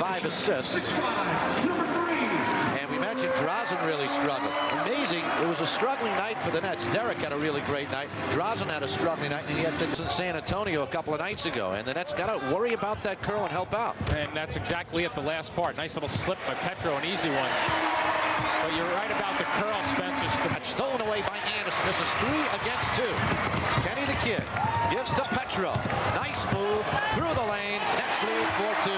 5 assists. And we mentioned Drazen really struggled. Amazing. It was a struggling night for the Nets. Derek had a really great night. Drazen had a struggling night, and he had things in San Antonio a couple of nights ago. And the Nets got to worry about that curl and help out. And that's exactly it, the last part. Nice little slip by Petro, an easy one. But you're right about the curl, Spencer. Stolen away by Anderson. This is 3 against 2. Kenny the Kid gives to Petro. Nice move through the lane. Nets lead 4-2.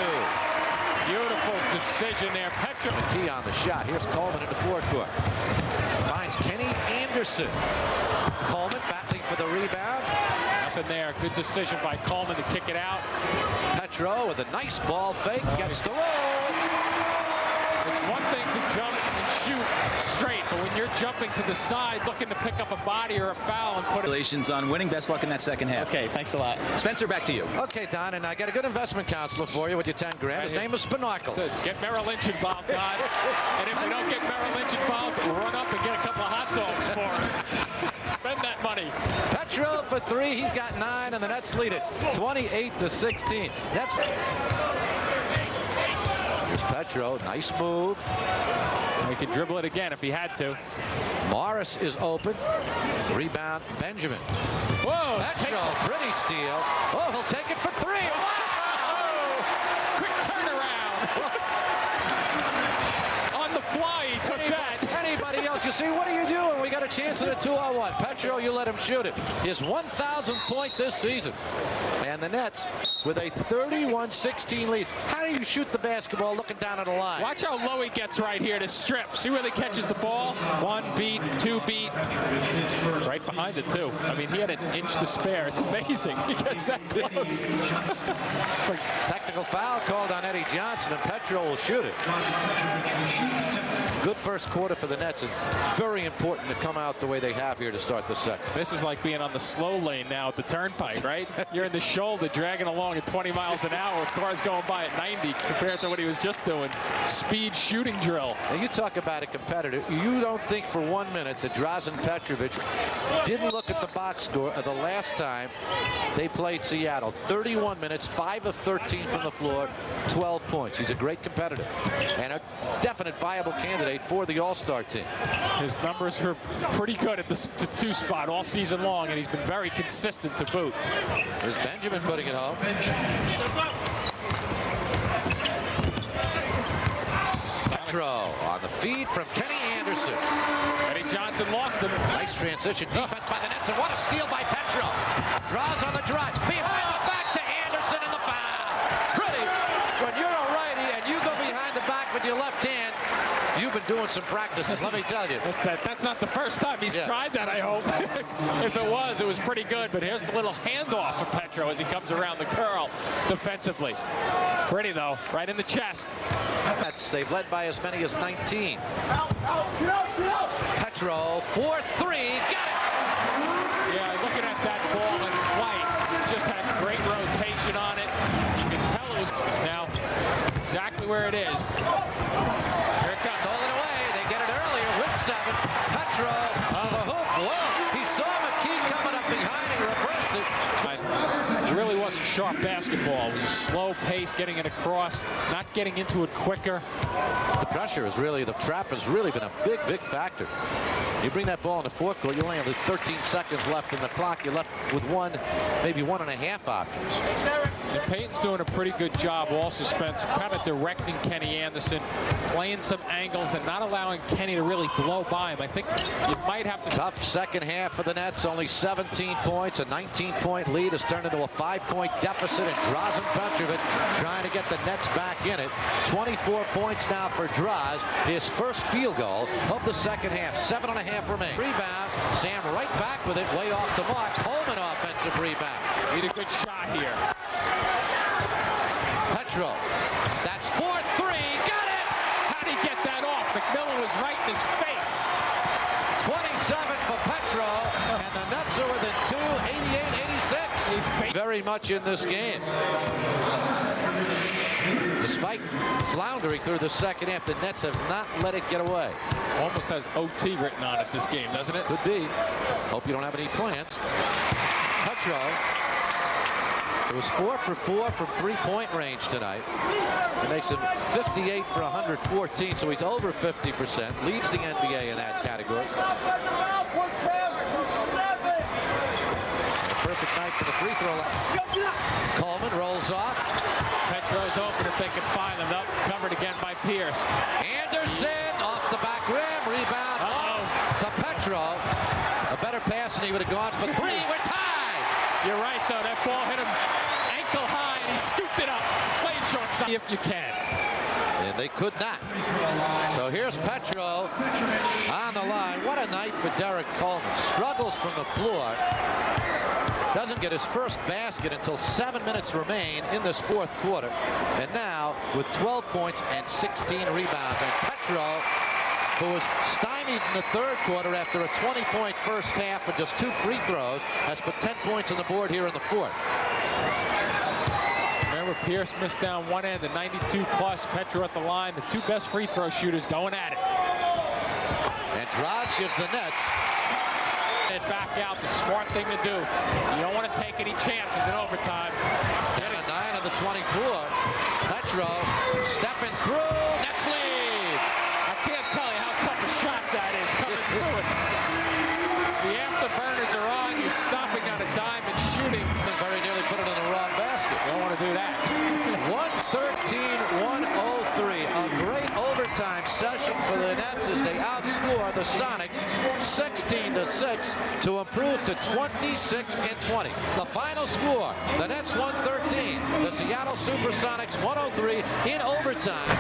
Beautiful decision there. Petro. McKee on the shot. Here's Coleman in the forecourt. Finds Kenny Anderson. Coleman battling for the rebound. Nothing there. Good decision by Coleman to kick it out. Petro with a nice ball fake. Gets the roll. It's one thing to jump and shoot straight, but when you're jumping to the side, looking to pick up a body or a foul and put it. Congratulations on winning. Best luck in that second half. Okay, thanks a lot. Spencer, back to you. Okay, Don, and I got a good investment counselor for you with your 10 grand. His name is Spinarkle. Get Merrill Lynch involved, Don. And if we don't get Merrill Lynch involved, run up and get a couple of hot dogs for us. Spend that money. Petro for 3. He's got 9, and the Nets lead it 28-16. That's. Here's Petro. Nice move. He could dribble it again if he had to. Morris is open. Rebound, Benjamin. Whoa! Petro, pretty steal. Oh, he'll take it for 3. Wow! Quick turnaround. On the fly, he took that. Anybody else? You see, what are you doing? We got a chance at a 2-on-1. Petro, you let him shoot it. His 1,000th point this season. And the Nets with a 31-16 lead. How do you shoot the basketball looking down at the line? Watch how low he gets right here to strip. See where he catches the ball? 1 beat, 2 beat. Right behind it, too. I mean, he had an inch to spare. It's amazing. He gets that close. Technical foul called on Eddie Johnson, and Petro will shoot it. Good first quarter for the Nets, and very important to come out the way they have here to start the second. This is like being on the slow lane now at the turnpike, right? You're in the shoulder dragging along at 20 miles an hour. Cars going by at 90 compared to what he was just doing. Speed shooting drill. Now you talk about a competitor. You don't think for 1 minute that Drazen Petrovic didn't look at the box score of the last time they played Seattle. 31 minutes, 5 of 13 from the floor, 12 points. He's a great competitor and a definite viable candidate for the All-Star team. His numbers are pretty good at the 2 spot all season long, and he's been very consistent to boot. There's Benjamin putting it home. Petro on the feed from Kenny Anderson. Eddie Johnson lost him. Nice transition defense by the Nets, and what a steal by Petro. Draws on the drive. Behind the back to Anderson in the foul. Pretty. When you're a righty and you go behind the back with your left hand, you've been doing some practices, let me tell you. That's not the first time he's tried that, I hope. If it was pretty good. But here's the little handoff for Petro as he comes around the curl defensively. Pretty, though, right in the chest. They've led by as many as 19. Petro, 4-3, got it! Yeah, looking at that ball in flight, just had great rotation on it. You can tell it was now exactly where it is. Here it comes. Stolen away. They get it earlier with 7. Petro to the hoop. Whoa! He saw McKee coming up behind. He reversed it. It really wasn't sharp basketball. It was a slow pace, getting it across, not getting into it quicker. The pressure is really, the trap has really been a big, big factor. You bring that ball in the forecourt, you only have 13 seconds left in the clock. You're left with 1, maybe 1.5 options. And Payton's doing a pretty good job also, Spence, of kind of directing Kenny Anderson, playing some angles and not allowing Kenny to really blow by him. I think you might have to... Tough second half for the Nets. Only 17 points. A 19-point lead has turned into a 5-point deficit, and Drazen Petrovic trying to get the Nets back in it. 24 points now for Draz. His first field goal of the second half. 7.5 remain. Rebound. Sam right back with it, way off the mark. Coleman offensive rebound. Need a good shot here. Petro. That's 4-3. Got it! How'd he get that off? McMillan was right in his face. 27 for Petro, and the Nets are within 2, 88-86. Very much in this game. Despite floundering through the second half, the Nets have not let it get away. Almost has OT written on it this game, doesn't it? Could be. Hope you don't have any plans. Petro. It was 4 for 4 from three-point range tonight. It makes him 58 for 114, so he's over 50%. Leads the NBA in that category. A perfect night for the free throw line. Coleman rolls off. Petro's open if they can find them. Nope, covered again by Pierce. Anderson off the back rim. Rebound lost to Petro. A better pass and he would have gone for three. We're tied. You're right, though. That ball hit him ankle high, and he scooped it up. Play it shortstop if you can. And they could not. So here's Petro on the line. What a night for Derek Coleman. Struggles from the floor. Doesn't get his first basket until 7 minutes remain in this fourth quarter. And now with 12 points and 16 rebounds. And Petro, who was stymied in the third quarter after a 20-point first half with just 2 free throws, has put 10 points on the board here in the fourth. Remember, Pierce missed down one end, the 92-plus. Petro at the line, the 2 best free throw shooters going at it. And Drazen gives the Nets. And back out, the smart thing to do. You don't want to take any chances in overtime. And a 9 of the 24. Petro stepping through. Nets lead. I can't tell you how tough a shot that is coming through it. The afterburners are on. You're stopping on a dime and shooting. Very nearly put it in the wrong basket. Don't want to do that. 113-103. A great overtime session for the Nets as they outscore the Sonics 16-6 to improve to 26-20. The final score: the Nets 113, the Seattle Supersonics 103 in overtime.